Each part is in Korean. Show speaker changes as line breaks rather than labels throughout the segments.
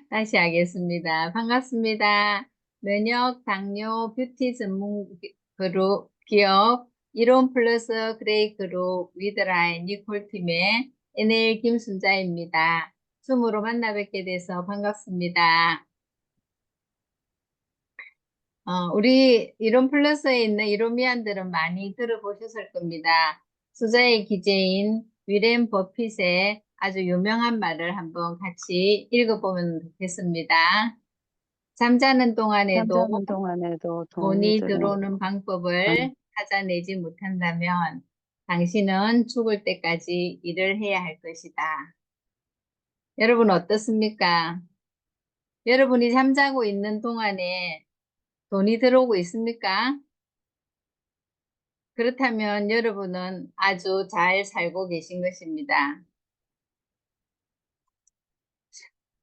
다시 하겠습니다. 반갑습니다. 면역, 당뇨, 뷰티 전문 그룹 기업 이론 플러스 그레이 그룹 위드라인 니콜팀의 NL 김순자입니다. 줌으로 만나 뵙게 돼서 반갑습니다. 우리 이론 플러스에 있는 이론미안들은 많이 들어보셨을 겁니다. 수자의 기재인 위렌 버핏의 아주 유명한 말을 한번 같이 읽어보면 좋겠습니다. 잠자는 동안에도
잠자는 동안에도 돈이
돈이
드는
들어오는
방.
방법을 찾아내지 못한다면 당신은 죽을 때까지 일을 해야 할 것이다. 여러분 어떻습니까? 여러분이 잠자고 있는 동안에 돈이 들어오고 있습니까? 그렇다면 여러분은 아주 잘 살고 계신 것입니다.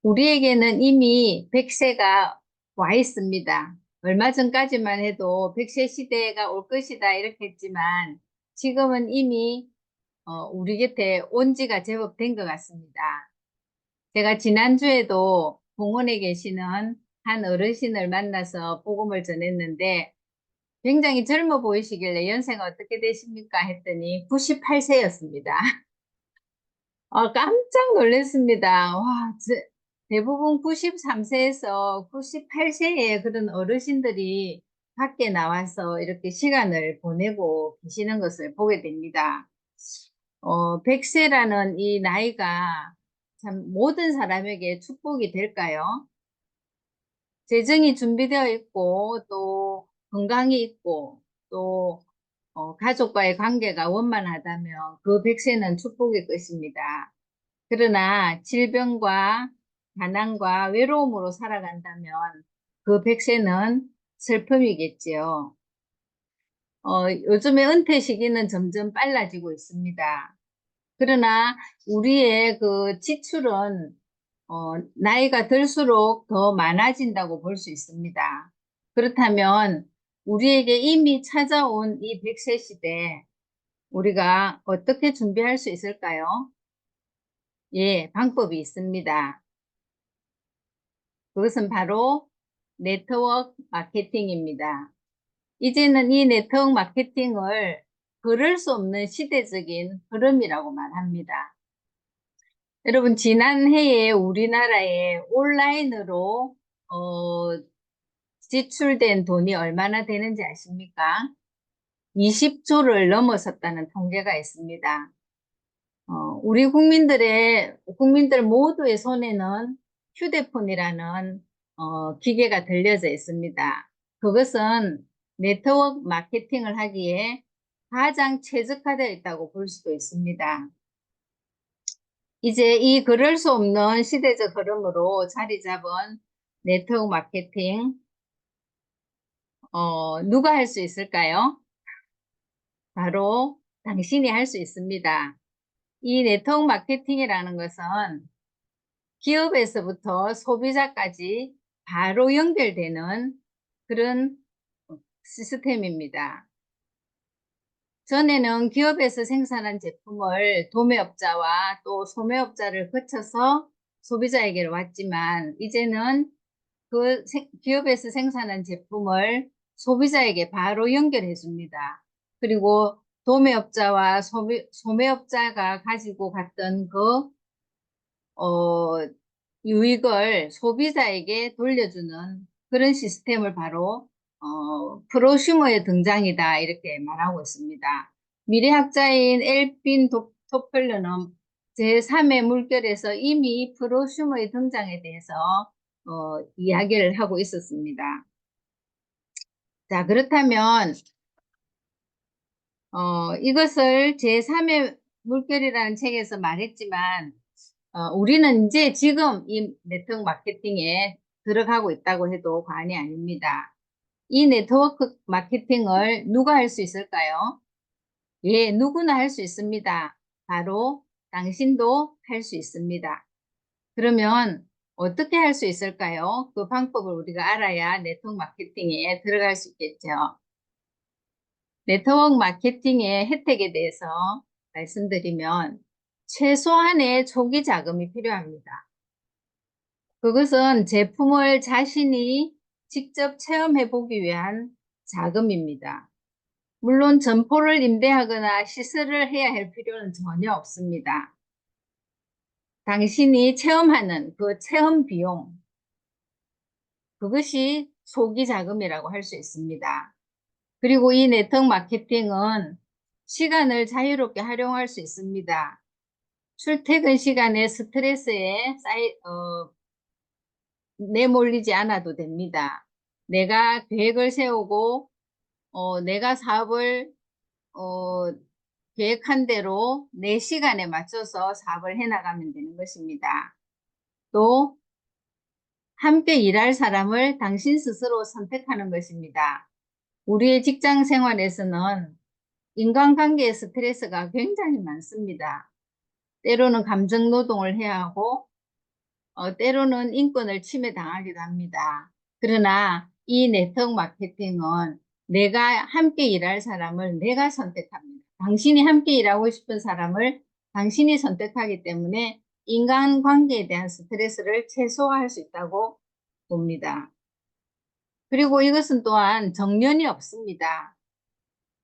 우리에게는 이미 100세가 와 있습니다. 얼마 전까지만 해도 100세 시대가 올 것이다 이렇게 했지만 지금은 이미 우리 곁에 온 지가 제법 된 것 같습니다. 제가 지난주에도 공원에 계시는 한 어르신을 만나서 복음을 전했는데 굉장히 젊어 보이시길래 연세가 어떻게 되십니까 했더니 98세였습니다. 깜짝 놀랐습니다. 와, 대부분 93세에서 98세의 그런 어르신들이 밖에 나와서 이렇게 시간을 보내고 계시는 것을 보게 됩니다. 100세라는 이 나이가 참 모든 사람에게 축복이 될까요? 재정이 준비되어 있고 또 건강이 있고 또 가족과의 관계가 원만하다면 그 100세는 축복일 것입니다. 그러나 질병과 가난과 외로움으로 살아간다면 그 100세는 슬픔이겠지요. 요즘에 은퇴 시기는 점점 빨라지고 있습니다. 그러나 우리의 그 지출은 나이가 들수록 더 많아진다고 볼 수 있습니다. 그렇다면 우리에게 이미 찾아온 이 100세 시대 우리가 어떻게 준비할 수 있을까요? 예, 방법이 있습니다. 그것은 바로 네트워크 마케팅입니다. 이제는 이 네트워크 마케팅을 거를 수 없는 시대적인 흐름이라고 말합니다. 여러분, 지난해에 우리나라에 온라인으로 지출된 돈이 얼마나 되는지 아십니까? 20조를 넘어섰다는 통계가 있습니다. 우리 국민들 모두의 손에는 휴대폰이라는 기계가 들려져 있습니다. 그것은 네트워크 마케팅을 하기에 가장 최적화되어 있다고 볼 수도 있습니다. 이제 이 그럴 수 없는 시대적 흐름으로 자리 잡은 네트워크 마케팅, 누가 할 수 있을까요? 바로 당신이 할 수 있습니다. 이 네트워크 마케팅이라는 것은 기업에서부터 소비자까지 바로 연결되는 그런 시스템입니다. 전에는 기업에서 생산한 제품을 도매업자와 또 소매업자를 거쳐서 소비자에게로 왔지만 이제는 그 기업에서 생산한 제품을 소비자에게 바로 연결해 줍니다. 그리고 도매업자와 소매업자가 가지고 갔던 그 유익을 소비자에게 돌려주는 그런 시스템을 바로 프로슈머의 등장이다 이렇게 말하고 있습니다. 미래학자인 엘빈 토플러는 제3의 물결에서 이미 프로슈머의 등장에 대해서 이야기를 하고 있었습니다. 자, 그렇다면 이것을 제3의 물결이라는 책에서 말했지만 우리는 이제 지금 이 네트워크 마케팅에 들어가고 있다고 해도 과언이 아닙니다. 이 네트워크 마케팅을 누가 할 수 있을까요? 예, 누구나 할 수 있습니다. 바로 당신도 할 수 있습니다. 그러면 어떻게 할 수 있을까요? 그 방법을 우리가 알아야 네트워크 마케팅에 들어갈 수 있겠죠. 네트워크 마케팅의 혜택에 대해서 말씀드리면 최소한의 초기 자금이 필요합니다. 그것은 제품을 자신이 직접 체험해 보기 위한 자금입니다. 물론 점포를 임대하거나 시설을 해야 할 필요는 전혀 없습니다. 당신이 체험하는 그 체험 비용, 그것이 소기 자금이라고 할 수 있습니다. 그리고 이 네트워크 마케팅은 시간을 자유롭게 활용할 수 있습니다. 출퇴근 시간에 스트레스에 내몰리지 않아도 됩니다. 내가 계획을 세우고 내가 사업을 어, 계획한 대로 내 시간에 맞춰서 사업을 해나가면 되는 것입니다. 또 함께 일할 사람을 당신 스스로 선택하는 것입니다. 우리의 직장 생활에서는 인간관계의 스트레스가 굉장히 많습니다. 때로는 감정 노동을 해야 하고 때로는 인권을 침해당하기도 합니다. 그러나 이 네트워크 마케팅은 내가 함께 일할 사람을 내가 선택합니다. 당신이 함께 일하고 싶은 사람을 당신이 선택하기 때문에 인간관계에 대한 스트레스를 최소화할 수 있다고 봅니다. 그리고 이것은 또한 정년이 없습니다.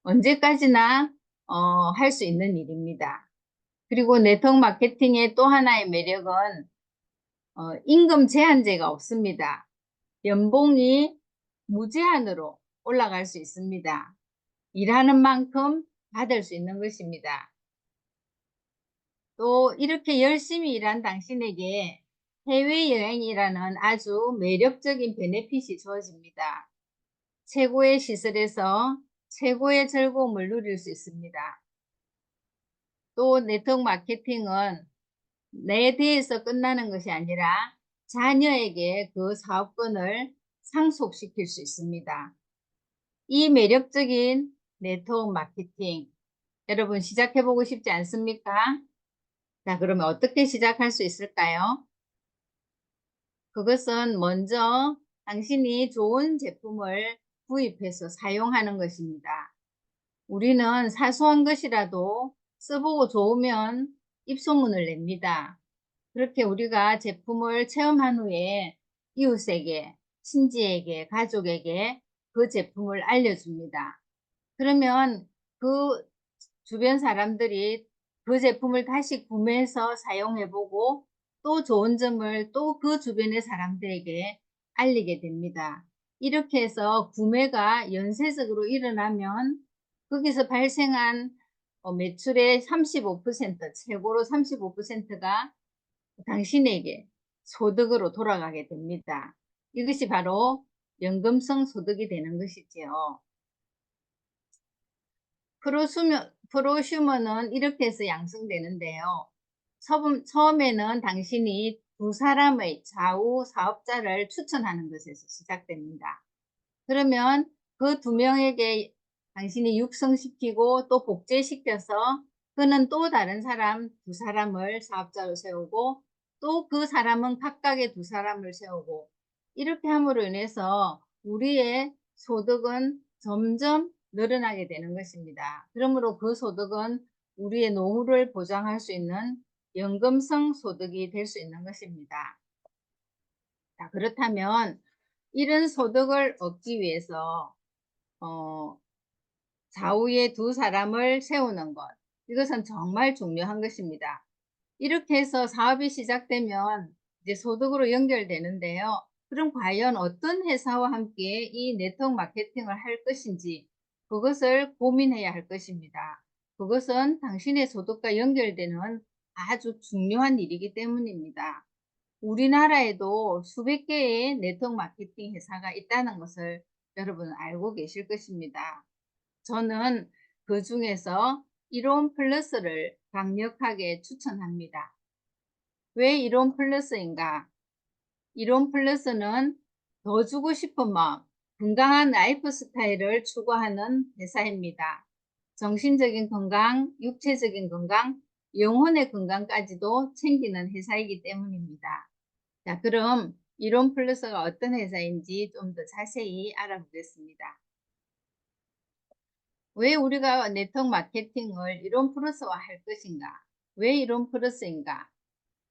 언제까지나 할 수 있는 일입니다. 그리고 네트워크 마케팅의 또 하나의 매력은 임금 제한제가 없습니다. 연봉이 무제한으로 올라갈 수 있습니다. 일하는 만큼 받을 수 있는 것입니다. 또 이렇게 열심히 일한 당신에게 해외여행이라는 아주 매력적인 베네핏이 주어집니다. 최고의 시설에서 최고의 즐거움을 누릴 수 있습니다. 또 네트워크 마케팅은 내 대해서 끝나는 것이 아니라 자녀에게 그 사업권을 상속시킬 수 있습니다. 이 매력적인 네트워크 마케팅, 여러분 시작해보고 싶지 않습니까? 자, 그러면 어떻게 시작할 수 있을까요? 그것은 먼저 당신이 좋은 제품을 구입해서 사용하는 것입니다. 우리는 사소한 것이라도 써보고 좋으면 입소문을 냅니다. 그렇게 우리가 제품을 체험한 후에 이웃에게, 친지에게, 가족에게 그 제품을 알려줍니다. 그러면 그 주변 사람들이 그 제품을 다시 구매해서 사용해보고 또 좋은 점을 또 그 주변의 사람들에게 알리게 됩니다. 이렇게 해서 구매가 연쇄적으로 일어나면 거기서 발생한 매출의 35%, 최고로 35%가 당신에게 소득으로 돌아가게 됩니다. 이것이 바로 연금성 소득이 되는 것이지요. 프로슈머는 이렇게 해서 양성되는데요. 처음에는 당신이 두 사람의 좌우 사업자를 추천하는 것에서 시작됩니다. 그러면 그 두 명에게 당신이 육성시키고 또 복제시켜서 그는 또 다른 사람 두 사람을 사업자로 세우고 또 그 사람은 각각의 두 사람을 세우고 이렇게 함으로 인해서 우리의 소득은 점점 늘어나게 되는 것입니다. 그러므로 그 소득은 우리의 노후를 보장할 수 있는 연금성 소득이 될 수 있는 것입니다. 자, 그렇다면 이런 소득을 얻기 위해서 좌우에 두 사람을 세우는 것, 이것은 정말 중요한 것입니다. 이렇게 해서 사업이 시작되면 이제 소득으로 연결되는데요. 그럼 과연 어떤 회사와 함께 이 네트워크 마케팅을 할 것인지 그것을 고민해야 할 것입니다. 그것은 당신의 소득과 연결되는 아주 중요한 일이기 때문입니다. 우리나라에도 수백 개의 네트워크 마케팅 회사가 있다는 것을 여러분 알고 계실 것입니다. 저는 그 중에서 이론 플러스를 강력하게 추천합니다. 왜 이론 플러스인가? 이론 플러스는 더 주고 싶은 마음, 건강한 라이프 스타일을 추구하는 회사입니다. 정신적인 건강, 육체적인 건강, 영혼의 건강까지도 챙기는 회사이기 때문입니다. 자, 그럼 이론 플러스가 어떤 회사인지 좀 더 자세히 알아보겠습니다. 왜 우리가 네트워크 마케팅을 이론 플러스화 할 것인가? 왜 이론 플러스인가?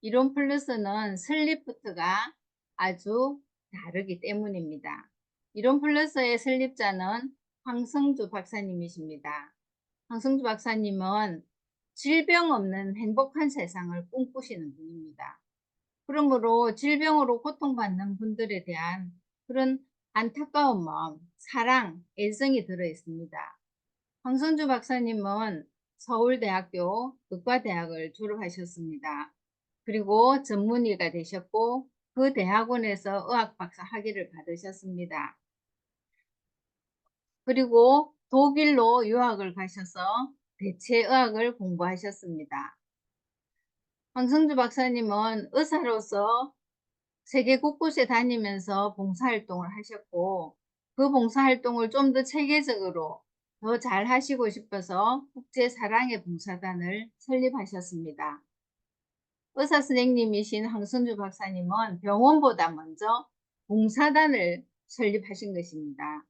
이론 플러스는 슬리프트가 아주 다르기 때문입니다. 이론 플러스의 설립자는 황성주 박사님이십니다. 황성주 박사님은 질병 없는 행복한 세상을 꿈꾸시는 분입니다. 그러므로 질병으로 고통받는 분들에 대한 그런 안타까운 마음, 사랑, 애정이 들어 있습니다. 황성주 박사님은 서울대학교 의과대학을 졸업하셨습니다. 그리고 전문의가 되셨고 그 대학원에서 의학박사 학위를 받으셨습니다. 그리고 독일로 유학을 가셔서 대체의학을 공부하셨습니다. 황성주 박사님은 의사로서 세계 곳곳에 다니면서 봉사활동을 하셨고 그 봉사활동을 좀 더 체계적으로 더 잘 하시고 싶어서 국제사랑의 봉사단을 설립하셨습니다. 의사 선생님이신 황성주 박사님은 병원보다 먼저 봉사단을 설립하신 것입니다.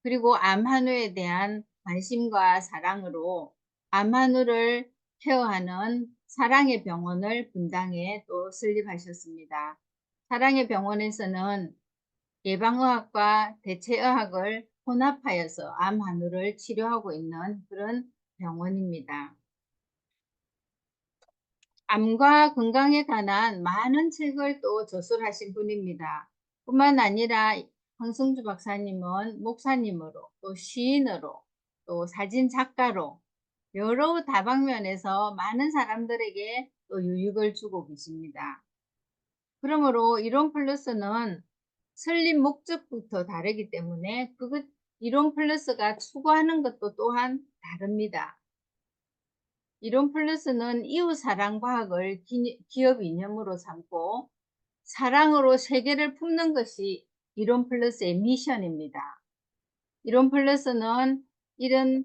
그리고 암환우에 대한 관심과 사랑으로 암환우를 케어하는 사랑의 병원을 분당에 또 설립하셨습니다. 사랑의 병원에서는 예방의학과 대체의학을 혼합하여서 암환우를 치료하고 있는 그런 병원입니다. 암과 건강에 관한 많은 책을 또 저술하신 분입니다. 뿐만 아니라 황성주 박사님은 목사님으로 또 시인으로 또 사진 작가로 여러 다방면에서 많은 사람들에게 또 유익을 주고 계십니다. 그러므로 이론 플러스는 설립 목적부터 다르기 때문에 이론 플러스가 추구하는 것도 또한 다릅니다. 이론 플러스는 이웃사랑과학을 기업 이념으로 삼고 사랑으로 세계를 품는 것이 이론 플러스의 미션입니다. 이론 플러스는 이런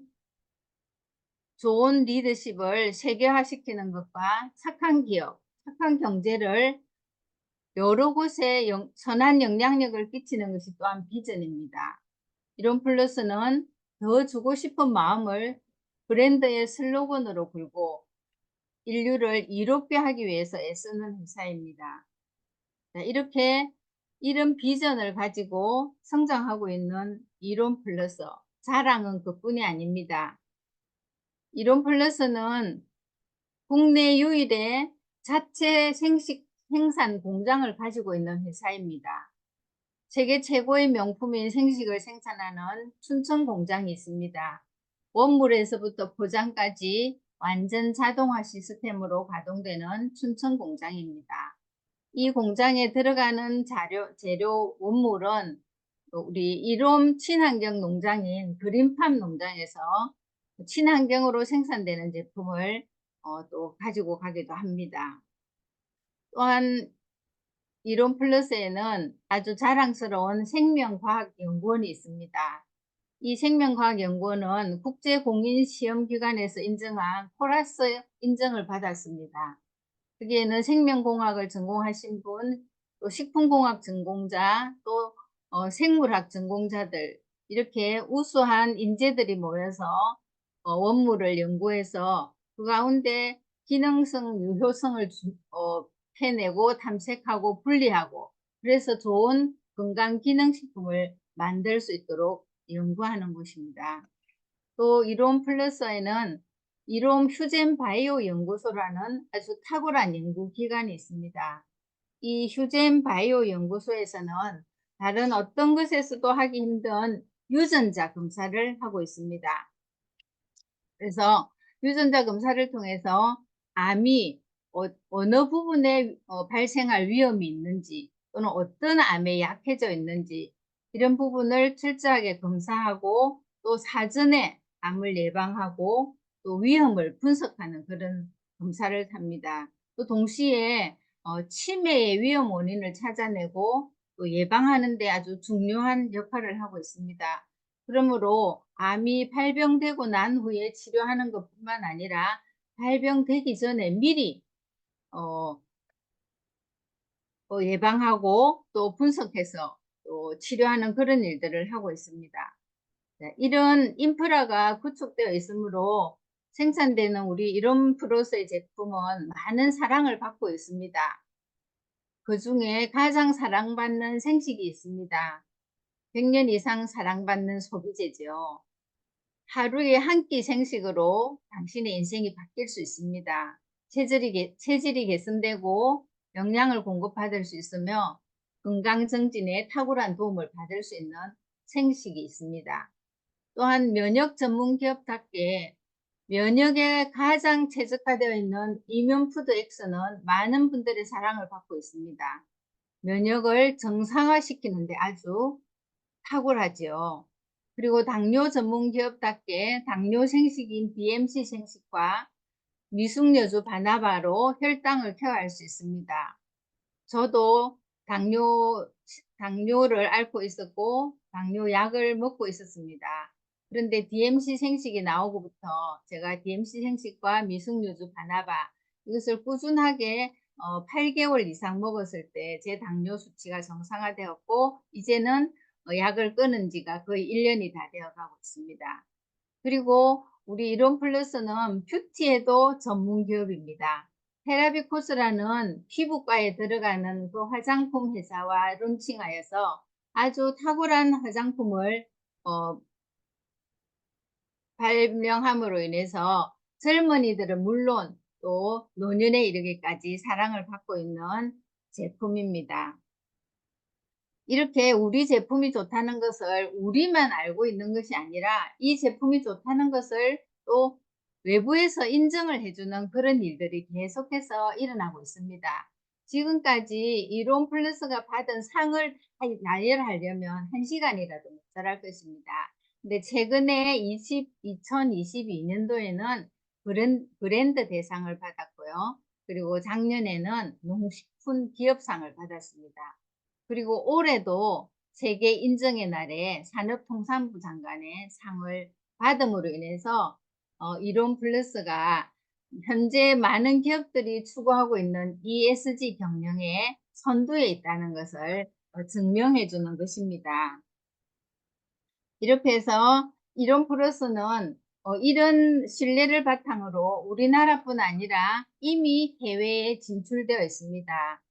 좋은 리더십을 세계화시키는 것과 착한 기업, 착한 경제를 여러 곳에 선한 영향력을 끼치는 것이 또한 비전입니다. 이론 플러스는 더 주고 싶은 마음을 브랜드의 슬로건으로 걸고 인류를 이롭게 하기 위해서 애쓰는 회사입니다. 이렇게 이런 비전을 가지고 성장하고 있는 이론 플러스, 자랑은 그뿐이 아닙니다. 이론 플러스는 국내 유일의 자체 생산 공장을 가지고 있는 회사입니다. 세계 최고의 명품인 생식을 생산하는 춘천 공장이 있습니다. 원물에서부터 포장까지 완전 자동화 시스템으로 가동되는 춘천 공장입니다. 이 공장에 들어가는 재료 원물은 우리 이롬 친환경 농장인 그린팜 농장에서 친환경으로 생산되는 제품을 또 가지고 가기도 합니다. 또한 이론 플러스에는 아주 자랑스러운 생명과학연구원이 있습니다. 이 생명과학연구원은 국제공인시험기관에서 인정한 코라스 인정을 받았습니다. 여기에는 생명공학을 전공하신 분, 또 식품공학 전공자, 또 생물학 전공자들 이렇게 우수한 인재들이 모여서 원물을 연구해서 그 가운데 기능성, 유효성을 해내고 탐색하고 분리하고 그래서 좋은 건강기능식품을 만들 수 있도록 연구하는 곳입니다. 또 이론 플러스에는 이롬 휴젠 바이오 연구소라는 아주 탁월한 연구기관이 있습니다. 이 휴젠 바이오 연구소에서는 다른 어떤 것에서도 하기 힘든 유전자 검사를 하고 있습니다. 그래서 유전자 검사를 통해서 암이 어느 부분에 발생할 위험이 있는지 또는 어떤 암에 약해져 있는지 이런 부분을 철저하게 검사하고 또 사전에 암을 예방하고 또 위험을 분석하는 그런 검사를 합니다. 또 동시에 치매의 위험 원인을 찾아내고 또 예방하는 데 아주 중요한 역할을 하고 있습니다. 그러므로 암이 발병되고 난 후에 치료하는 것뿐만 아니라 발병되기 전에 미리 예방하고 또 분석해서 또 치료하는 그런 일들을 하고 있습니다. 이런 인프라가 구축되어 있으므로 생산되는 우리 이론 플러스의 제품은 많은 사랑을 받고 있습니다. 그중에 가장 사랑받는 생식이 있습니다. 100년 이상 사랑받는 소비재죠. 하루에 한 끼 생식으로 당신의 인생이 바뀔 수 있습니다. 체질이 개선되고 영양을 공급받을 수 있으며 건강 증진에 탁월한 도움을 받을 수 있는 생식이 있습니다. 또한 면역 전문 기업답게 면역에 가장 최적화되어 있는 이뮨푸드 X는 많은 분들의 사랑을 받고 있습니다. 면역을 정상화시키는데 아주 탁월하지요. 그리고 당뇨 전문 기업답게 당뇨 생식인 DMC 생식과 미숙여주 바나바로 혈당을 케어할 수 있습니다. 저도 당뇨를 앓고 있었고 당뇨약을 먹고 있었습니다. 그런데 DMC 생식이 나오고부터 제가 DMC 생식과 미숙요주 바나바 이것을 꾸준하게 8개월 이상 먹었을 때 제 당뇨 수치가 정상화되었고 이제는 약을 끊은 지가 거의 1년이 다 되어 가고 있습니다. 그리고 우리 이론플러스는 뷰티에도 전문 기업입니다. 테라비코스라는 피부과에 들어가는 그 화장품 회사와 론칭하여서 아주 탁월한 화장품을 발명함으로 인해서 젊은이들은 물론 또 노년에 이르기까지 사랑을 받고 있는 제품입니다. 이렇게 우리 제품이 좋다는 것을 우리만 알고 있는 것이 아니라 이 제품이 좋다는 것을 또 외부에서 인정을 해주는 그런 일들이 계속해서 일어나고 있습니다. 지금까지 이론 플러스가 받은 상을 나열하려면 1시간이라도 모자랄 것입니다. 근데 최근에 2022년도에는 브랜드 대상을 받았고요. 그리고 작년에는 농식품 기업상을 받았습니다. 그리고 올해도 세계 인정의 날에 산업통상부 장관의 상을 받음으로 인해서 이론 플러스가 현재 많은 기업들이 추구하고 있는 ESG 경영의 선두에 있다는 것을 증명해 주는 것입니다. 이렇게 해서 이론 플러스는 이런 신뢰를 바탕으로 우리나라뿐 아니라 이미 해외에 진출되어 있습니다.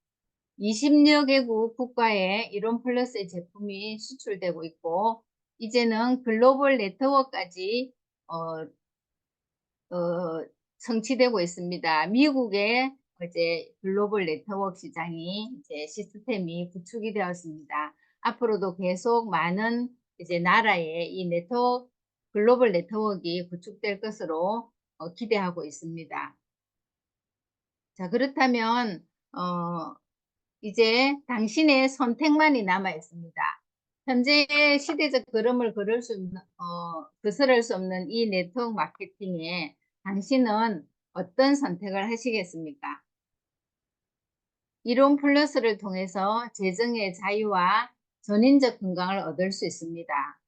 20여 개국 국가에 이론 플러스의 제품이 수출되고 있고 이제는 글로벌 네트워크까지 성취되고 있습니다. 미국의 이제 글로벌 네트워크 시장이 이제 시스템이 구축이 되었습니다. 앞으로도 계속 많은 이제 나라에 이 글로벌 네트워크가 구축될 것으로 기대하고 있습니다. 자, 그렇다면 이제 당신의 선택만이 남아 있습니다. 현재 시대적 흐름을 거스를 수 없는 이 네트워크 마케팅에 당신은 어떤 선택을 하시겠습니까? 이론 플러스를 통해서 재정의 자유와 전인적 건강을 얻을 수 있습니다.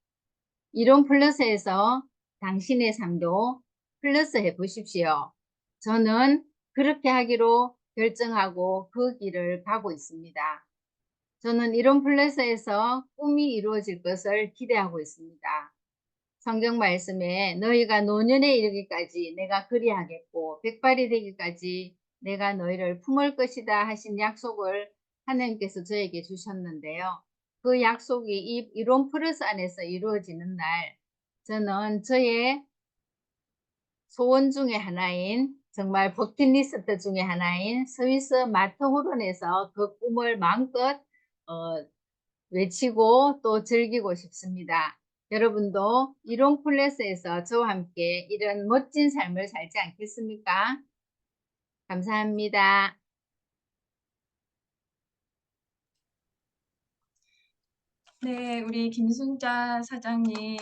이론 플러스에서 당신의 삶도 플러스 해 보십시오. 저는 그렇게 하기로 결정하고 그 길을 가고 있습니다. 저는 이론 플러스에서 꿈이 이루어질 것을 기대하고 있습니다. 성경 말씀에 너희가 노년에 이르기까지 내가 그리하겠고 백발이 되기까지 내가 너희를 품을 것이다 하신 약속을 하나님께서 저에게 주셨는데요. 그 약속이 이 이론 플러스 안에서 이루어지는 날 저는 저의 소원 중에 하나인 정말 버킷리스트 중에 하나인 스위스 마터호른에서 그 꿈을 마음껏 외치고 또 즐기고 싶습니다. 여러분도 이론 플러스에서 저와 함께 이런 멋진 삶을 살지 않겠습니까? 감사합니다.
네, 우리 김순자 사장님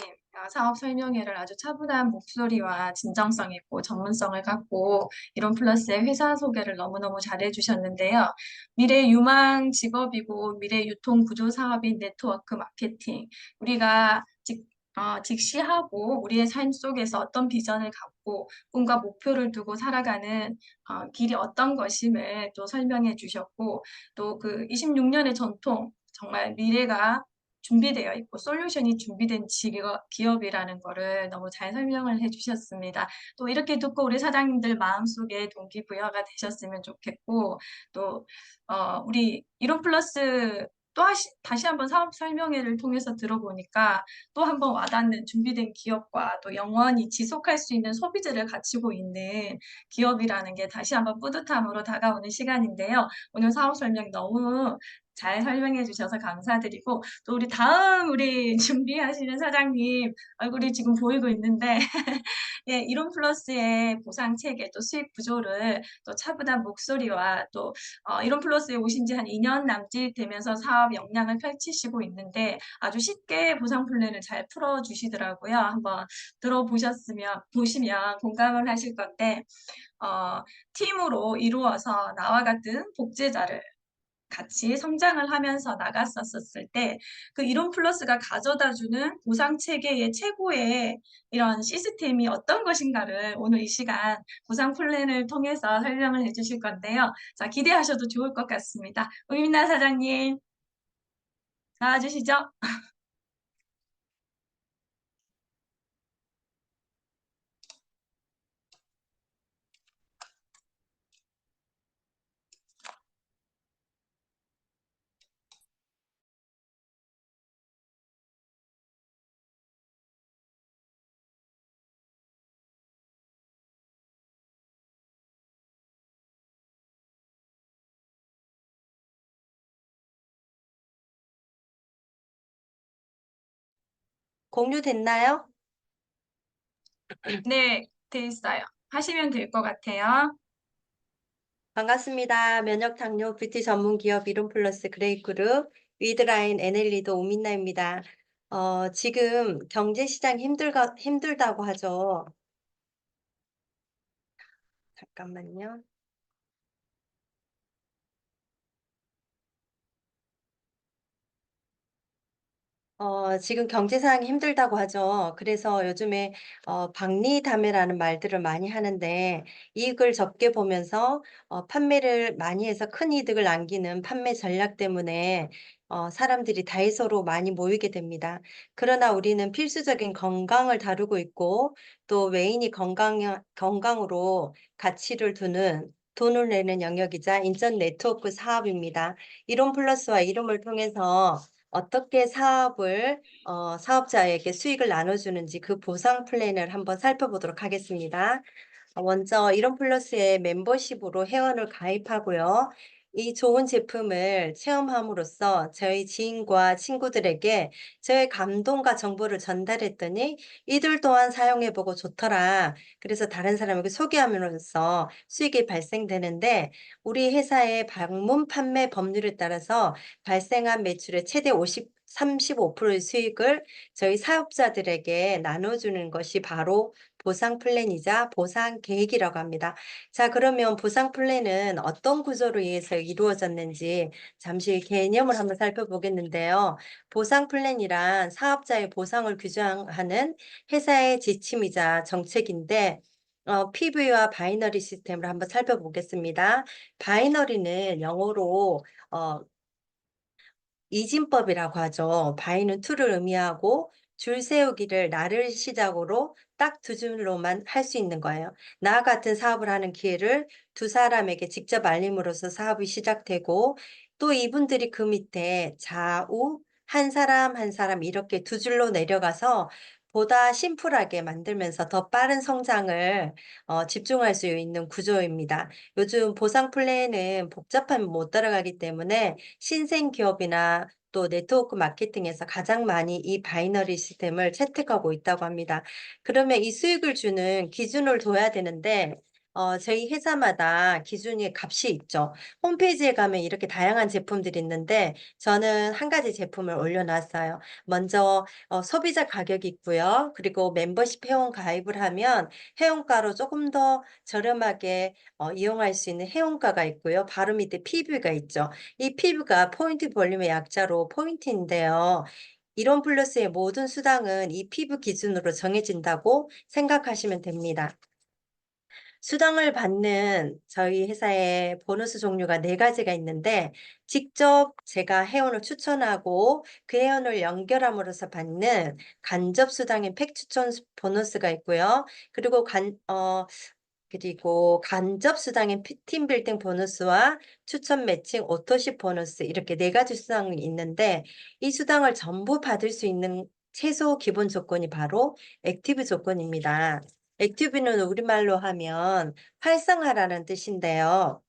사업 설명회를 아주 차분한 목소리와 진정성 있고 전문성을 갖고 이론 플러스의 회사 소개를 너무너무 잘해 주셨는데요. 미래 유망 직업이고 미래 유통 구조 사업인 네트워크 마케팅. 우리가 직시하고 우리의 삶 속에서 어떤 비전을 갖고 꿈과 목표를 두고 살아가는 길이 어떤 것임을 또 설명해 주셨고 또 그 26년의 전통 정말 미래가 준비되어 있고 솔루션이 준비된 기업이라는 거를 너무 잘 설명을 해주셨습니다. 또 이렇게 듣고 우리 사장님들 마음속에 동기부여가 되셨으면 좋겠고 또 우리 이론 플러스 또 다시 한번 사업 설명회를 통해서 들어보니까 또 한번 와닿는 준비된 기업과 또 영원히 지속할 수 있는 소비재를 갖추고 있는 기업이라는 게 다시 한번 뿌듯함으로 다가오는 시간인데요. 오늘 사업 설명 너무 잘 설명해 주셔서 감사드리고 또 우리 다음 우리 준비하시는 사장님 얼굴이 지금 보이고 있는데 예, 이론 플러스의 보상 체계 또 수익 구조를 또 차분한 목소리와 또 이론 플러스에 오신 지 한 2년 남짓 되면서 사업 역량을 펼치시고 있는데 아주 쉽게 보상 플랜을 잘 풀어주시더라고요. 한번 보시면 공감을 하실 건데 팀으로 이루어서 나와 같은 복제자를 같이 성장을 하면서 나갔었을 때 그 이론 플러스가 가져다주는 보상 체계의 최고의 이런 시스템이 어떤 것인가를 오늘 이 시간 보상 플랜을 통해서 설명을 해주실 건데요. 자, 기대하셔도 좋을 것 같습니다. 우민나 사장님 나와주시죠.
공유됐나요?
네, 돼 있어요. 하시면 될 것 같아요.
반갑습니다. 면역 당뇨 뷰티 전문 기업 이론플러스 그레이그룹 위드라인 애널리더 오민나입니다. 지금 경제시장 힘들다고 하죠. 잠깐만요. 지금 경제 상황이 힘들다고 하죠. 그래서 요즘에 박리담회라는 말들을 많이 하는데 이익을 적게 보면서 판매를 많이 해서 큰 이득을 남기는 판매 전략 때문에 사람들이 다이소로 많이 모이게 됩니다. 그러나 우리는 필수적인 건강을 다루고 있고 또 메인이 건강으로 가치를 두는 돈을 내는 영역이자 인전 네트워크 사업입니다. 이론 플러스와 이름을 통해서 어떻게 사업자에게 수익을 나눠주는지 그 보상 플랜을 한번 살펴보도록 하겠습니다. 먼저 이론플러스의 멤버십으로 회원을 가입하고요. 이 좋은 제품을 체험함으로써 저희 지인과 친구들에게 저의 감동과 정보를 전달했더니 이들 또한 사용해보고 좋더라. 그래서 다른 사람에게 소개함으로써 수익이 발생되는데 우리 회사의 방문 판매 법률에 따라서 발생한 매출의 최대 35%의 수익을 저희 사업자들에게 나눠주는 것이 바로 보상 플랜이자 보상 계획이라고 합니다. 자, 그러면 보상 플랜은 어떤 구조로 의해서 이루어졌는지 잠시 개념을 한번 살펴보겠는데요. 보상 플랜이란 사업자의 보상을 규정하는 회사의 지침이자 정책인데 PV와 바이너리 시스템을 한번 살펴보겠습니다. 바이너리는 영어로 이진법이라고 하죠. 바이는 to를 의미하고 줄 세우기를 나를 시작으로 딱 두 줄로만 할 수 있는 거예요. 나와 같은 사업을 하는 기회를 두 사람에게 직접 알림으로써 사업이 시작되고 또 이분들이 그 밑에 좌우 한 사람 한 사람 이렇게 두 줄로 내려가서 보다 심플하게 만들면서 더 빠른 성장을 집중할 수 있는 구조입니다. 요즘 보상 플랜은 복잡하면 못 따라가기 때문에 신생 기업이나 또 네트워크 마케팅에서 가장 많이 이 바이너리 시스템을 채택하고 있다고 합니다. 그러면 이 수익을 주는 기준을 둬야 되는데 저희 회사마다 기준이 값이 있죠. 홈페이지에 가면 이렇게 다양한 제품들이 있는데 저는 한 가지 제품을 올려놨어요. 먼저 소비자 가격이 있고요. 그리고 멤버십 회원 가입을 하면 회원가로 조금 더 저렴하게 이용할 수 있는 회원가가 있고요. 바로 밑에 PV가 있죠. 이 PV가 포인트 볼륨의 약자로 포인트인데요. 이론 플러스의 모든 수당은 이 PV 기준으로 정해진다고 생각하시면 됩니다. 수당을 받는 저희 회사의 보너스 종류가 4가지가 있는데 직접 제가 회원을 추천하고 그 회원을 연결함으로써 받는 간접 수당인 팩 추천 보너스가 있고요. 그리고 간접 수당인 팀 빌딩 보너스와 추천 매칭 오토십 보너스 이렇게 4가지 수당이 있는데 이 수당을 전부 받을 수 있는 최소 기본 조건이 바로 액티브 조건입니다. 액티브는 우리말로 하면 활성화라는 뜻인데요.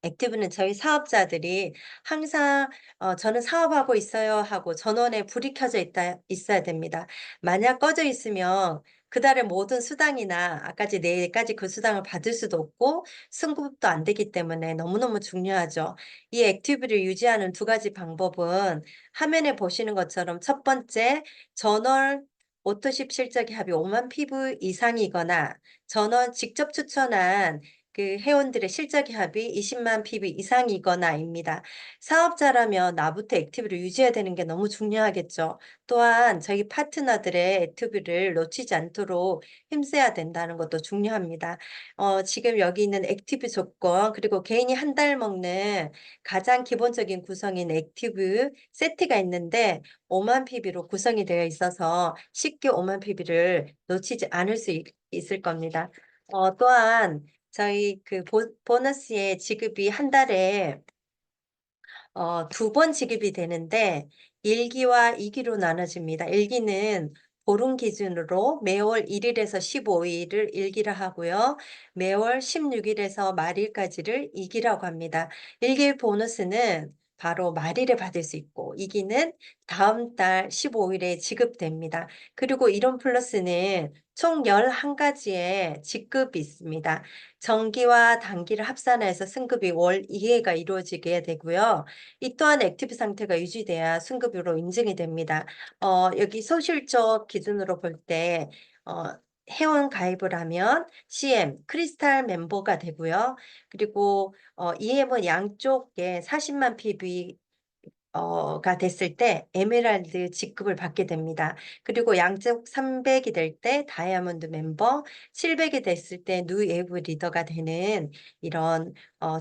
액티브는 저희 사업자들이 항상 저는 사업하고 있어요 하고 전원에 불이 켜져 있어야 됩니다. 만약 꺼져 있으면 그달의 모든 수당이나 아까지 4가지 그 수당을 받을 수도 없고 승급도 안 되기 때문에 너무너무 중요하죠. 이 액티브를 유지하는 2가지 방법은 화면에 보시는 것처럼 첫 번째 전월 오토십 실적의 합이 5만 PV 이상이거나 전원 직접 추천한 그 회원들의 실적의 합이 20만 PV 이상이거나입니다. 사업자라면 나부터 액티브를 유지해야 되는 게 너무 중요하겠죠. 또한 저희 파트너들의 액티브를 놓치지 않도록 힘써야 된다는 것도 중요합니다. 지금 여기 있는 액티브 조건 그리고 개인이 한 달 먹는 가장 기본적인 구성인 액티브 세트가 있는데 5만 PV로 구성이 되어 있어서 쉽게 5만 PV를 놓치지 않을 수 있을 겁니다. 또한 저희 그 보너스의 지급이 한 달에 2번 지급이 되는데 1기와 2기로 나눠집니다. 1기는 보름 기준으로 매월 1일에서 15일을 1기라 하고요. 매월 16일에서 말일까지를 2기라고 합니다. 1기 보너스는 바로 말일에 받을 수 있고 2기는 다음 달 15일에 지급됩니다. 그리고 이런 플러스는 총 11가지의 직급이 있습니다. 정기와 단기를 합산해서 승급이 월 2회가 이루어지게 되고요. 이 또한 액티브 상태가 유지돼야 승급으로 인증이 됩니다. 여기 소실적 기준으로 볼 때, 회원 가입을 하면 CM, 크리스탈 멤버가 되고요. 그리고 EM은 양쪽에 40만 PV 가 됐을 때 에메랄드 직급을 받게 됩니다. 그리고 양쪽 300이 될 때 다이아몬드 멤버, 700이 됐을 때 뉴 웨이브 리더가 되는 이런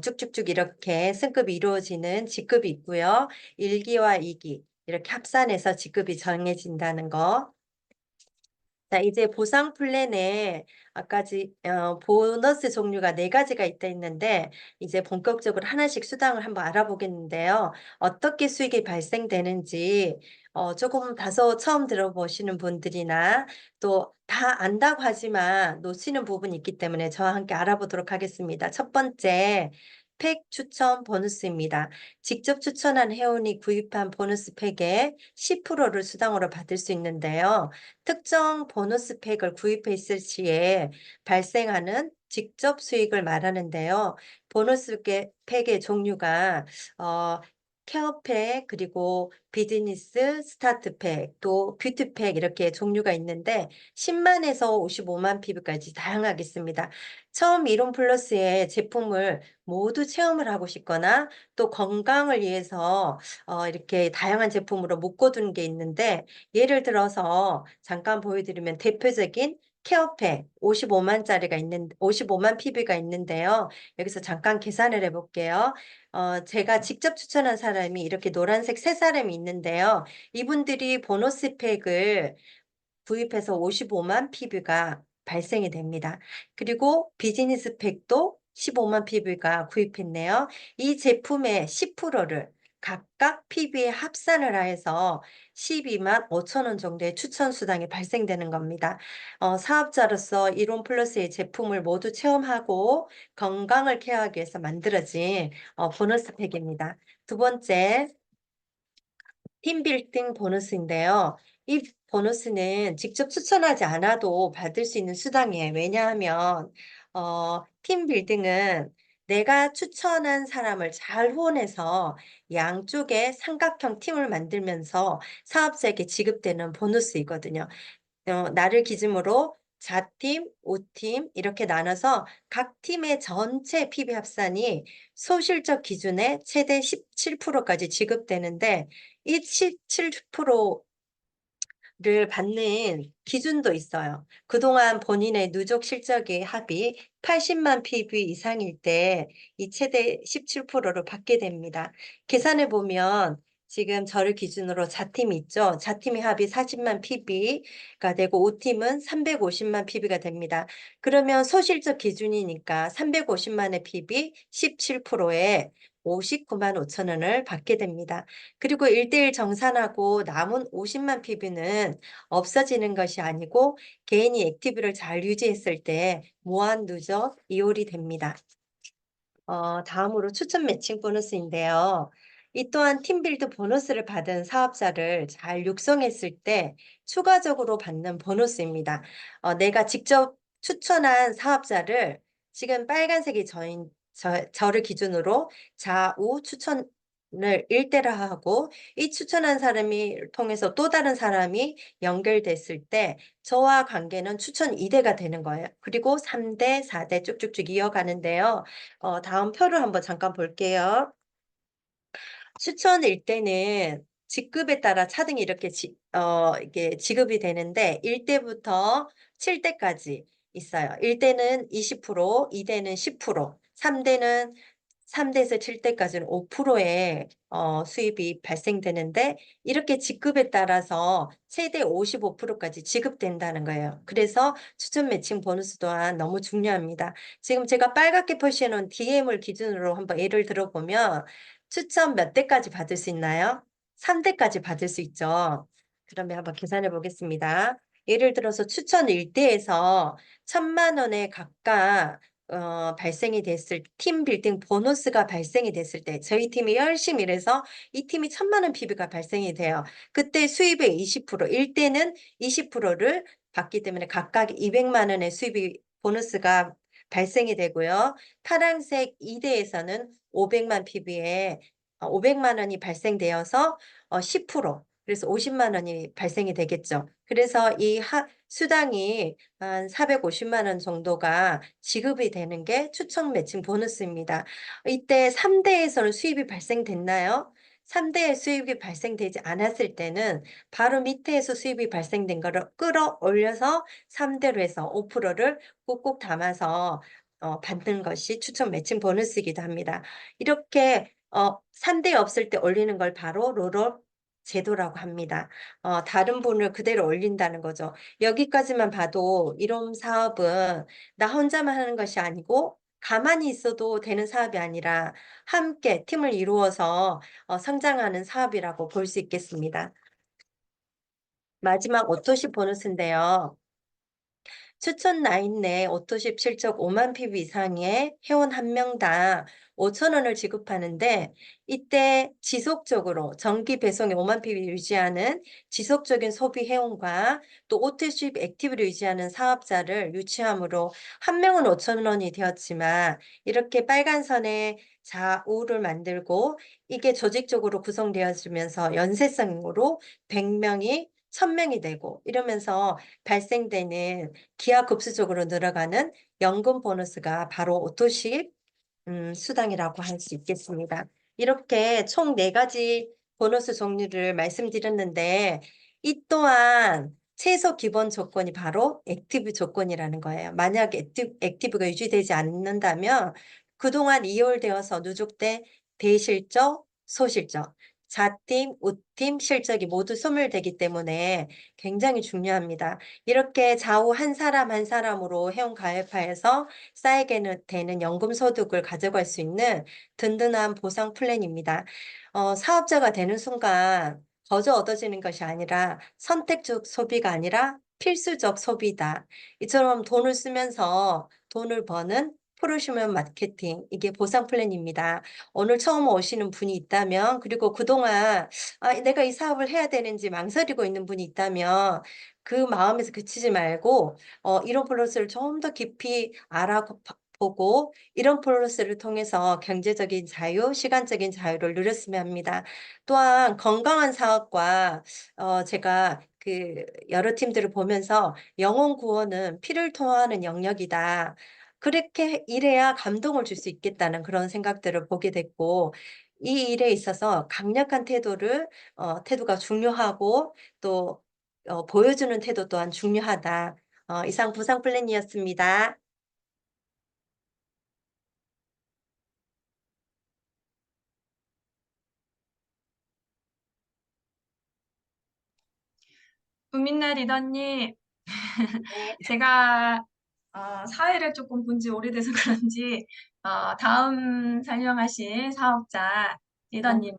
쭉쭉쭉 이렇게 승급이 이루어지는 직급이 있고요. 1기와 2기 이렇게 합산해서 직급이 정해진다는 거. 자, 이제 보상 플랜에 보너스 종류가 4가지가 있다 했는데 이제 본격적으로 하나씩 수당을 한번 알아보겠는데요. 어떻게 수익이 발생되는지 조금 다소 처음 들어보시는 분들이나 또 다 안다고 하지만 놓치는 부분이 있기 때문에 저와 함께 알아보도록 하겠습니다. 첫 번째, 팩 추천 보너스입니다. 직접 추천한 회원이 구입한 보너스 팩의 10%를 수당으로 받을 수 있는데요. 특정 보너스 팩을 구입했을 시에 발생하는 직접 수익을 말하는데요. 보너스 팩의 종류가 어, 케어팩 그리고 비즈니스 스타트 팩 또 뷰티 팩 이렇게 종류가 있는데 10만에서 55만 피부까지 다양하게 있습니다. 처음 이론 플러스의 제품을 모두 체험을 하고 싶거나 또 건강을 위해서 이렇게 다양한 제품으로 묶어두는 게 있는데 예를 들어서 잠깐 보여드리면 대표적인 케어팩 55만 PB가 있는데요. 여기서 잠깐 계산을 해볼게요. 제가 직접 추천한 사람이 이렇게 노란색 3사람이 있는데요. 이분들이 보너스 팩을 구입해서 55만 PB가 발생이 됩니다. 그리고 비즈니스 팩도 15만 PB가 구입했네요. 이 제품의 10%를 각각 PB에 합산을 해서 12만 5천 원 정도의 추천 수당이 발생되는 겁니다. 사업자로서 이론 플러스의 제품을 모두 체험하고 건강을 케어하기 위해서 만들어진 보너스 팩입니다. 두 번째, 팀 빌딩 보너스인데요. 이 보너스는 직접 추천하지 않아도 받을 수 있는 수당이에요. 왜냐하면 팀 빌딩은 내가 추천한 사람을 잘 후원해서 양쪽에 삼각형 팀을 만들면서 사업자에게 지급되는 보너스이거든요. 나를 기준으로 자팀, 우팀 이렇게 나눠서 각 팀의 전체 PB 합산이 소실적 기준에 최대 17%까지 지급되는데 이 17% 를 받는 기준도 있어요. 그동안 본인의 누적 실적의 합이 80만 PB 이상일 때 이 최대 17%를 받게 됩니다. 계산해 보면 지금 저를 기준으로 자팀이 있죠. 자팀의 합이 40만 PB가 되고 O팀은 350만 PB가 됩니다. 그러면 소실적 기준이니까 350만의 PB 17%에 59만 5천 원을 받게 됩니다. 그리고 1대1 정산하고 남은 50만 PB는 없어지는 것이 아니고 개인이 액티브를 잘 유지했을 때 무한 누적 이율이 됩니다. 다음으로 추천 매칭 보너스인데요. 이 또한 팀빌드 보너스를 받은 사업자를 잘 육성했을 때 추가적으로 받는 보너스입니다. 내가 직접 추천한 사업자를 지금 빨간색이 저를 기준으로 좌우 추천을 1대라 하고 이 추천한 사람이 통해서 또 다른 사람이 연결됐을 때 저와 관계는 추천 2대가 되는 거예요. 그리고 3대, 4대 쭉쭉쭉 이어가는데요. 다음 표를 한번 잠깐 볼게요. 추천일 때는 직급에 따라 차등이 이렇게 이게 지급이 되는데 1대부터 7대까지 있어요. 1대는 20%, 2대는 10%, 3대는 3대에서 7대까지는 5%의 수입이 발생되는데 이렇게 직급에 따라서 최대 55%까지 지급된다는 거예요. 그래서 추천 매칭 보너스 또한 너무 중요합니다. 지금 제가 빨갛게 표시해 놓은 DM을 기준으로 한번 예를 들어보면 추천 몇 대까지 받을 수 있나요? 3대까지 받을 수 있죠. 그러면 한번 계산해 보겠습니다. 예를 들어서 추천 1대에서 1,000만 원에 각각 발생이 됐을 팀 빌딩 보너스가 발생이 됐을 때 저희 팀이 열심히 일해서 이 팀이 1,000만 원 PB가 발생이 돼요. 그때 수입의 20%, 1대는 20%를 받기 때문에 각각 200만 원의 수입이 보너스가 발생이 되고요. 파란색 2대에서는 500만 PB에 500만 원이 발생되어서 10%, 그래서 50만 원이 발생이 되겠죠. 그래서 이 수당이 한 450만 원 정도가 지급이 되는 게 추천 매칭 보너스입니다. 이때 3대에서는 수입이 발생됐나요? 3대에 수입이 발생되지 않았을 때는 바로 밑에서 수입이 발생된 거를 끌어올려서 3대로 해서 5%를 꾹꾹 담아서 받는 것이 추천 매칭 보너스이기도 합니다. 이렇게 3대 없을 때 올리는 걸 바로 롤업 제도라고 합니다. 다른 분을 그대로 올린다는 거죠. 여기까지만 봐도 이런 사업은 나 혼자만 하는 것이 아니고 가만히 있어도 되는 사업이 아니라 함께 팀을 이루어서 성장하는 사업이라고 볼 수 있겠습니다. 마지막 오토십 보너스인데요. 추천 라인 내 오토십 실적 5만 PB 이상의 회원 한 명당 5천 원을 지급하는데 이때 지속적으로 정기 배송에 5만 PB 유지하는 지속적인 소비 회원과 또 오토십 액티브를 유지하는 사업자를 유치함으로 한 명은 5천 원이 되었지만 이렇게 빨간 선에 좌우를 만들고 이게 조직적으로 구성되어지면서 연쇄성으로 100명이 1,000명이 되고 이러면서 발생되는 기하급수적으로 늘어가는 연금 보너스가 바로 오토십 수당이라고 할 수 있겠습니다. 이렇게 총 4가지 보너스 종류를 말씀드렸는데 이 또한 최소 기본 조건이 바로 액티브 조건이라는 거예요. 만약 액티브가 유지되지 않는다면 그동안 이월되어서 누적된 대실적, 소실적, 자팀, 우팀 실적이 모두 소멸되기 때문에 굉장히 중요합니다. 이렇게 좌우 한 사람 한 사람으로 회원 가입하여서 쌓이게 되는 연금 소득을 가져갈 수 있는 든든한 보상 플랜입니다. 사업자가 되는 순간 거저 얻어지는 것이 아니라 선택적 소비가 아니라 필수적 소비다. 이처럼 돈을 쓰면서 돈을 버는 프로슈먼 마케팅, 이게 보상 플랜입니다. 오늘 처음 오시는 분이 있다면, 그리고 그동안 내가 이 사업을 해야 되는지 망설이고 있는 분이 있다면 그 마음에서 그치지 말고 이런 플러스를 좀 더 깊이 알아보고 이런 플러스를 통해서 경제적인 자유, 시간적인 자유를 누렸으면 합니다. 또한 건강한 사업과 제가 그 여러 팀들을 보면서 영혼 구원은 피를 통하는 영역이다. 그렇게 일해야 감동을 줄 수 있겠다는 그런 생각들을 보게 됐고 이 일에 있어서 강력한 태도가 중요하고 또 보여주는 태도 또한 중요하다. 이상 부상 플랜이었습니다.
국민날 리더님,
네.
제가 사회를 조금 본지 오래돼서 그런지 다음 설명하신 사업자 리더님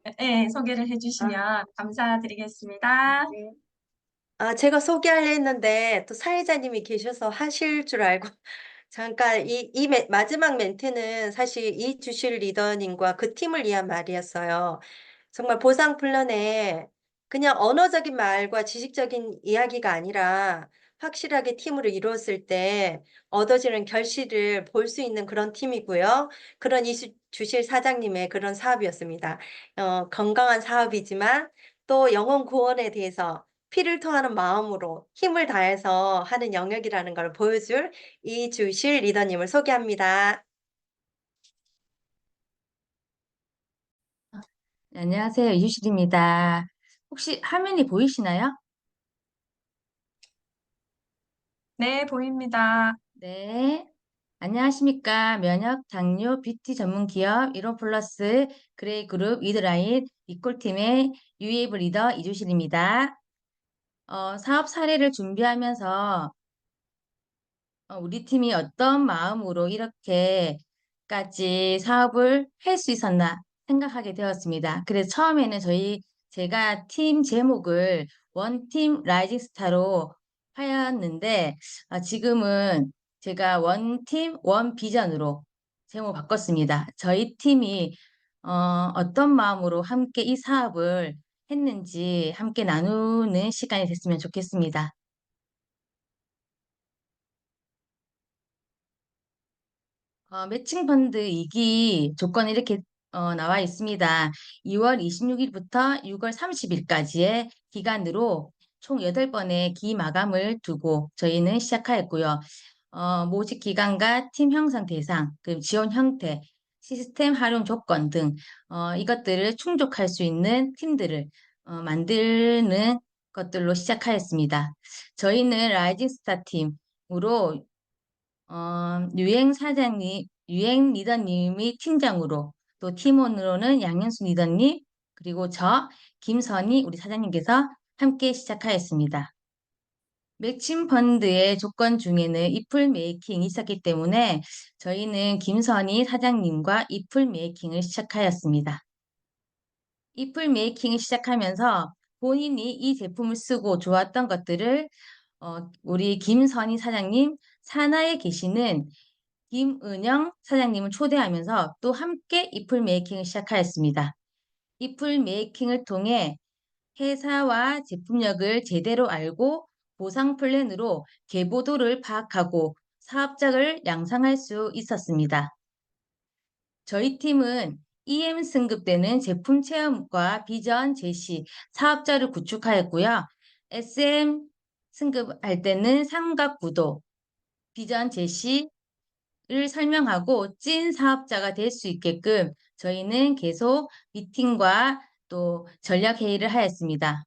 소개를 해주시면 감사드리겠습니다.
네. 제가 소개하려 했는데 또 사회자님이 계셔서 하실 줄 알고 잠깐 마지막 멘트는 사실 이주실 리더님과 그 팀을 위한 말이었어요. 정말 보상 플랜에 그냥 언어적인 말과 지식적인 이야기가 아니라 확실하게 팀으로 이루었을 때 얻어지는 결실을 볼 수 있는 그런 팀이고요. 그런 주실 사장님의 그런 사업이었습니다. 건강한 사업이지만 또 영혼 구원에 대해서 피를 토하는 마음으로 힘을 다해서 하는 영역이라는 걸 보여줄 이주실 리더님을 소개합니다.
네, 안녕하세요. 이유실입니다. 혹시 화면이 보이시나요?
네, 보입니다.
네. 안녕하십니까. 면역, 당뇨, 뷰티 전문 기업 1호 플러스 그레이 그룹 위드라인 리콜팀의 유에이브 리더 이주실입니다. 사업 사례를 준비하면서 우리 팀이 어떤 마음으로 이렇게까지 사업을 할 수 있었나 생각하게 되었습니다. 그래서 처음에는 제가 팀 제목을 원팀 라이징 스타로 하였는데 지금은 제가 원팀 원 비전으로 제목 바꿨습니다. 저희 팀이 어떤 마음으로 함께 이 사업을 했는지 함께 나누는 시간이 됐으면 좋겠습니다. 매칭 펀드 이기 조건이 이렇게 나와 있습니다. 2월 26일부터 6월 30일까지의 기간으로 총 8번의 기마감을 두고 저희는 시작하였고요. 모집 기간과 팀 형성 대상, 그리고 지원 형태, 시스템 활용 조건 등 이것들을 충족할 수 있는 팀들을 만드는 것들로 시작하였습니다. 저희는 라이징 스타 팀으로 유행 리더님이 팀장으로, 또 팀원으로는 양현수 리더님, 그리고 김선희 우리 사장님께서 함께 시작하였습니다. 매칭 펀드의 조건 중에는 이풀 메이킹이 있었기 때문에 저희는 김선희 사장님과 이풀 메이킹을 시작하였습니다. 이풀 메이킹을 시작하면서 본인이 이 제품을 쓰고 좋았던 것들을 우리 김선희 사장님, 산하에 계시는 김은영 사장님을 초대하면서 또 함께 이풀 메이킹을 시작하였습니다. 이풀 메이킹을 통해 회사와 제품력을 제대로 알고 보상 플랜으로 계보도를 파악하고 사업장을 양성할 수 있었습니다. 저희 팀은 EM 승급되는 제품 체험과 비전 제시, 사업자를 구축하였고요. SM 승급할 때는 삼각 구도, 비전 제시를 설명하고 찐 사업자가 될 수 있게끔 저희는 계속 미팅과 또 전략 회의를 하였습니다.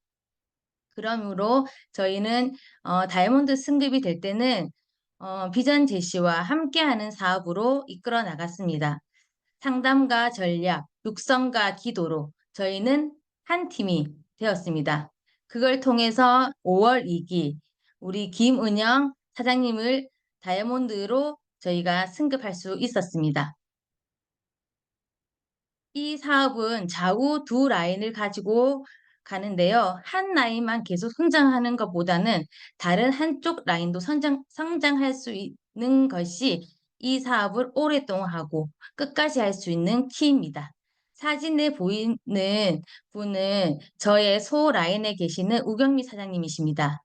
그러므로 저희는 다이아몬드 승급이 될 때는 비전 제시와 함께하는 사업으로 이끌어 나갔습니다. 상담과 전략, 육성과 기도로 저희는 한 팀이 되었습니다. 그걸 통해서 5월 2기 우리 김은영 사장님을 다이아몬드로 저희가 승급할 수 있었습니다. 이 사업은 좌우 두 라인을 가지고 가는데요. 한 라인만 계속 성장하는 것보다는 다른 한쪽 라인도 성장할 수 있는 것이 이 사업을 오랫동안 하고 끝까지 할 수 있는 키입니다. 사진에 보이는 분은 저의 소 라인에 계시는 우경미 사장님이십니다.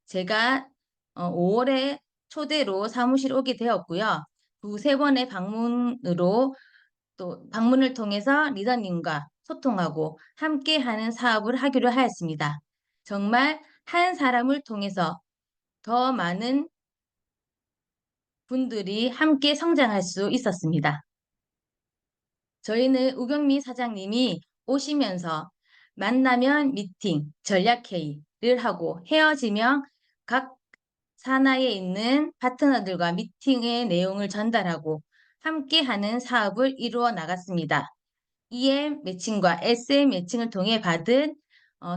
제가 5월에 초대로 사무실 오게 되었고요. 두세 번의 방문을 통해서 리더님과 소통하고 함께하는 사업을 하기로 하였습니다. 정말 한 사람을 통해서 더 많은 분들이 함께 성장할 수 있었습니다. 저희는 우경미 사장님이 오시면서 만나면 미팅, 전략회의, 하고 헤어지면 각 산하에 있는 파트너들과 미팅의 내용을 전달하고 함께하는 사업을 이루어 나갔습니다. EM 매칭과 SM 매칭을 통해 받은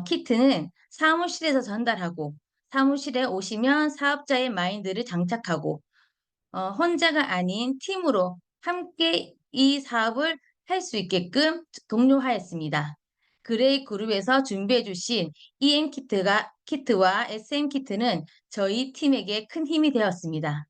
키트는 사무실에서 전달하고 사무실에 오시면 사업자의 마인드를 장착하고 혼자가 아닌 팀으로 함께 이 사업을 할 수 있게끔 독려하였습니다. 그레이 그룹에서 준비해 주신 EM 키트와 SM 키트는 저희 팀에게 큰 힘이 되었습니다.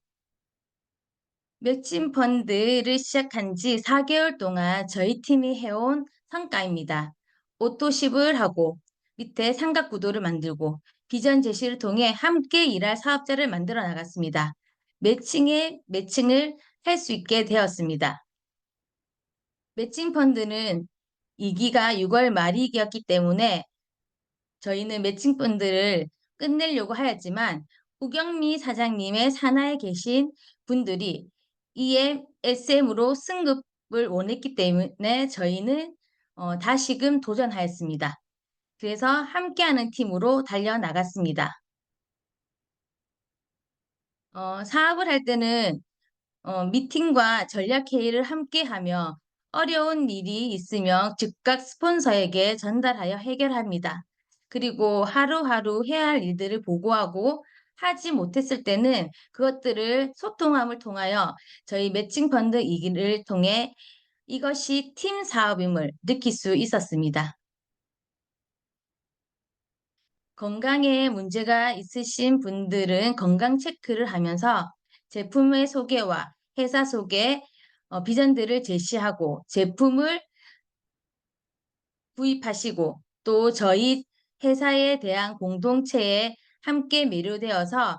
매칭 펀드를 시작한 지 4개월 동안 저희 팀이 해온 성과입니다. 오토십을 하고 밑에 삼각 구도를 만들고 비전 제시를 통해 함께 일할 사업자를 만들어 나갔습니다. 매칭을 할 수 있게 되었습니다. 매칭 펀드는 2기가 6월 말이었기 때문에 저희는 매칭 펀드를 끝내려고 하였지만 우경미 사장님의 산하에 계신 분들이 EM, SM으로 승급을 원했기 때문에 저희는 다시금 도전하였습니다. 그래서 함께하는 팀으로 달려나갔습니다. 사업을 할 때는 미팅과 전략 회의를 함께하며 어려운 일이 있으면 즉각 스폰서에게 전달하여 해결합니다. 그리고 하루하루 해야 할 일들을 보고하고 하지 못했을 때는 그것들을 소통함을 통하여 저희 매칭 펀드 이기를 통해 이것이 팀 사업임을 느낄 수 있었습니다. 건강에 문제가 있으신 분들은 건강 체크를 하면서 제품의 소개와 회사 소개, 비전들을 제시하고 제품을 구입하시고 또 저희 회사에 대한 공동체에 함께 매료되어서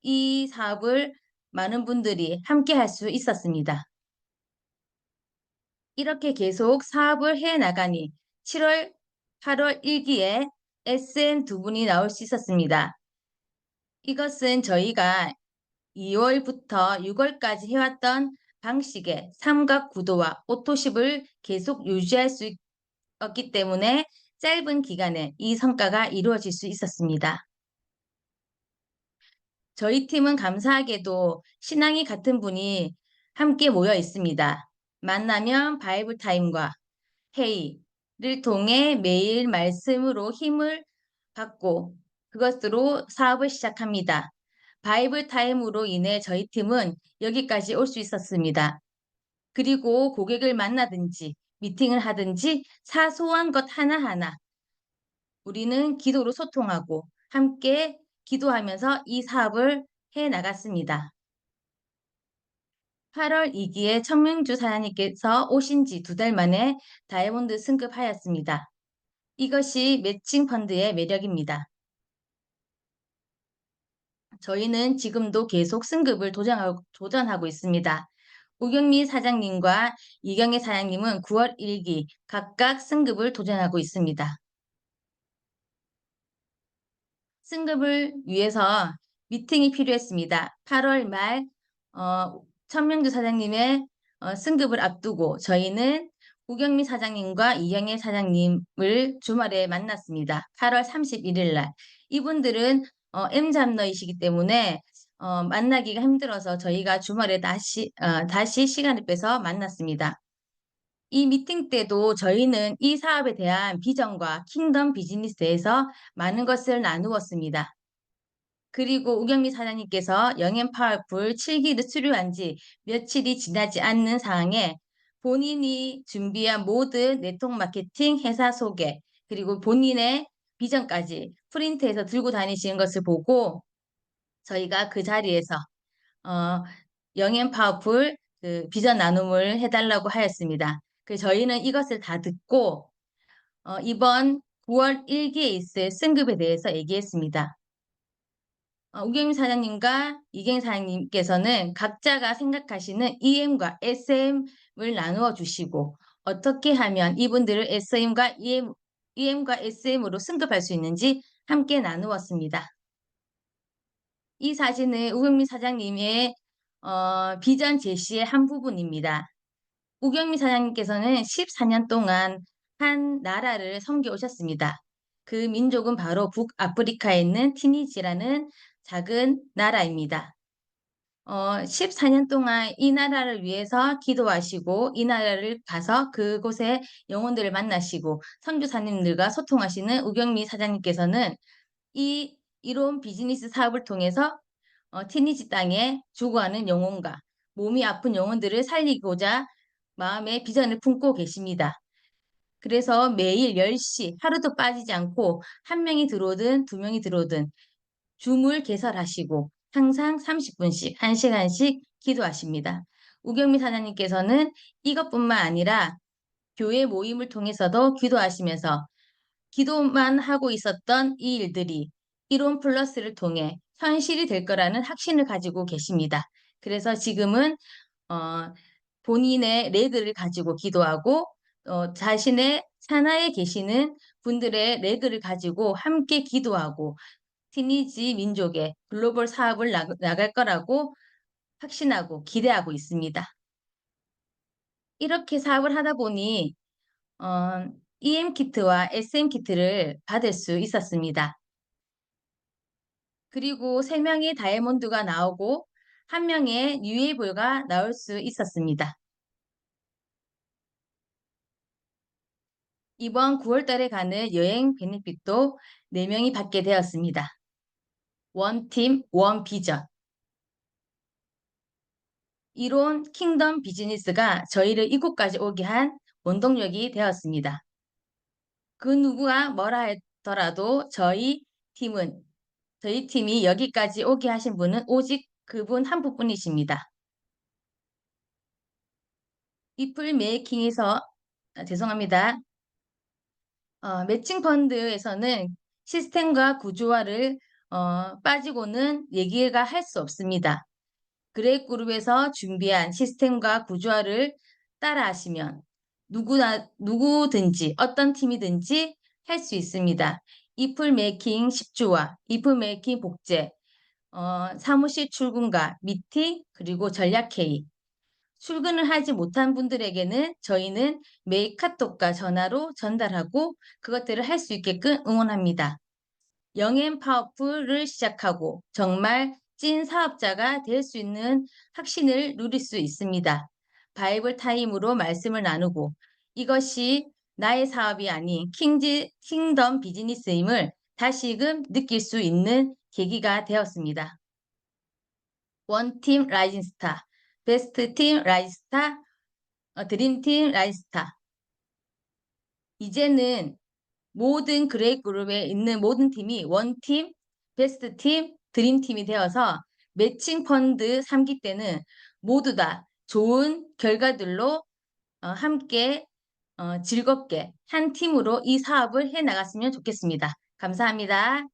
이 사업을 많은 분들이 함께 할 수 있었습니다. 이렇게 계속 사업을 해 나가니 7월, 8월 1기에 SM 두 분이 나올 수 있었습니다. 이것은 저희가 2월부터 6월까지 해왔던 방식의 삼각 구도와 오토십을 계속 유지할 수 있었기 때문에 짧은 기간에 이 성과가 이루어질 수 있었습니다. 저희 팀은 감사하게도 신앙이 같은 분이 함께 모여 있습니다. 만나면 바이블 타임과 회의를 통해 매일 말씀으로 힘을 받고 그것으로 사업을 시작합니다. 바이블 타임으로 인해 저희 팀은 여기까지 올 수 있었습니다. 그리고 고객을 만나든지 미팅을 하든지 사소한 것 하나하나 우리는 기도로 소통하고 함께 기도하면서 이 사업을 해 나갔습니다. 8월 2기에 천명주 사장님께서 오신 지 2달 만에 다이아몬드 승급하였습니다. 이것이 매칭 펀드의 매력입니다. 저희는 지금도 계속 승급을 도전하고 있습니다. 우경미 사장님과 이경혜 사장님은 9월 1기 각각 승급을 도전하고 있습니다. 승급을 위해서 미팅이 필요했습니다. 8월 말 천명주 사장님의 승급을 앞두고 저희는 우경미 사장님과 이경혜 사장님을 주말에 만났습니다. 8월 31일 날. 이분들은 M잡너이시기 때문에 만나기가 힘들어서 저희가 주말에 다시 시간을 빼서 만났습니다. 이 미팅 때도 저희는 이 사업에 대한 비전과 킹덤 비즈니스에서 많은 것을 나누었습니다. 그리고 우경미 사장님께서 영앤 파워풀 7기를 수료한 지 며칠이 지나지 않는 상황에 본인이 준비한 모든 네트워크 마케팅 회사 소개 그리고 본인의 비전까지 프린트해서 들고 다니시는 것을 보고 저희가 그 자리에서 영앤 파워풀 그 비전 나눔을 해달라고 하였습니다. 그래서 저희는 이것을 다 듣고 이번 9월 1기에 있을 승급에 대해서 얘기했습니다. 우경미 사장님과 이경 사장님께서는 각자가 생각하시는 EM과 SM을 나누어 주시고 어떻게 하면 이분들을 EM과 SM으로 승급할 수 있는지 함께 나누었습니다. 이 사진은 우경미 사장님의 비전 제시의 한 부분입니다. 우경미 사장님께서는 14년 동안 한 나라를 섬겨 오셨습니다. 그 민족은 바로 북아프리카에 있는 티니지라는 작은 나라입니다. 14년 동안 이 나라를 위해서 기도하시고 이 나라를 가서 그곳의 영혼들을 만나시고 선교사님들과 소통하시는 우경미 사장님께서는 이 이로운 비즈니스 사업을 통해서 티니지 땅에 죽어가는 영혼과 몸이 아픈 영혼들을 살리고자 마음의 비전을 품고 계십니다. 그래서 매일 10시 하루도 빠지지 않고 한 명이 들어오든 두 명이 들어오든 줌을 개설하시고 항상 30분씩, 1시간씩 기도하십니다. 우경미 사장님께서는 이것뿐만 아니라 교회 모임을 통해서도 기도하시면서 기도만 하고 있었던 이 일들이 이론 플러스를 통해 현실이 될 거라는 확신을 가지고 계십니다. 그래서 지금은 어, 본인의 레그를 가지고 기도하고 자신의 산하에 계시는 분들의 레그를 가지고 함께 기도하고 티니지 민족의 글로벌 사업을 나갈 거라고 확신하고 기대하고 있습니다. 이렇게 사업을 하다 보니 EM 키트와 SM 키트를 받을 수 있었습니다. 그리고 3명의 다이아몬드가 나오고 1명의 뉴에이블가 나올 수 있었습니다. 이번 9월 달에 가는 여행 베네핏도 4명이 받게 되었습니다. 원팀, 원비전. 이론 킹덤 비즈니스가 저희를 이곳까지 오게 한 원동력이 되었습니다. 그 누구가 뭐라 했더라도 저희 팀이 여기까지 오게 하신 분은 오직 그분 한 분뿐이십니다. 이플 메이킹에서 죄송합니다. 매칭 펀드에서는 시스템과 구조화를 빠지고는 얘기가 할 수 없습니다. 그레이그룹에서 준비한 시스템과 구조화를 따라 하시면 누구든지 어떤 팀이든지 할 수 있습니다. 이플 메이킹 10주와 이플 메이킹 복제, 사무실 출근과 미팅, 그리고 전략 회의. 출근을 하지 못한 분들에게는 저희는 매일 카톡과 전화로 전달하고 그것들을 할 수 있게끔 응원합니다. 영앤 파워풀을 시작하고 정말 찐 사업자가 될 수 있는 확신을 누릴 수 있습니다. 바이블 타임으로 말씀을 나누고 이것이 나의 사업이 아닌 킹덤 비즈니스임을 다시금 느낄 수 있는 계기가 되었습니다. 원팀 라이징스타, 베스트팀 라이징스타, 드림팀 라이징스타. 이제는 모든 그레이그룹에 있는 모든 팀이 원팀, 베스트팀, 드림팀이 되어서 매칭 펀드 3기 때는 모두 다 좋은 결과들로 함께 즐겁게 한 팀으로 이 사업을 해 나갔으면 좋겠습니다. 감사합니다.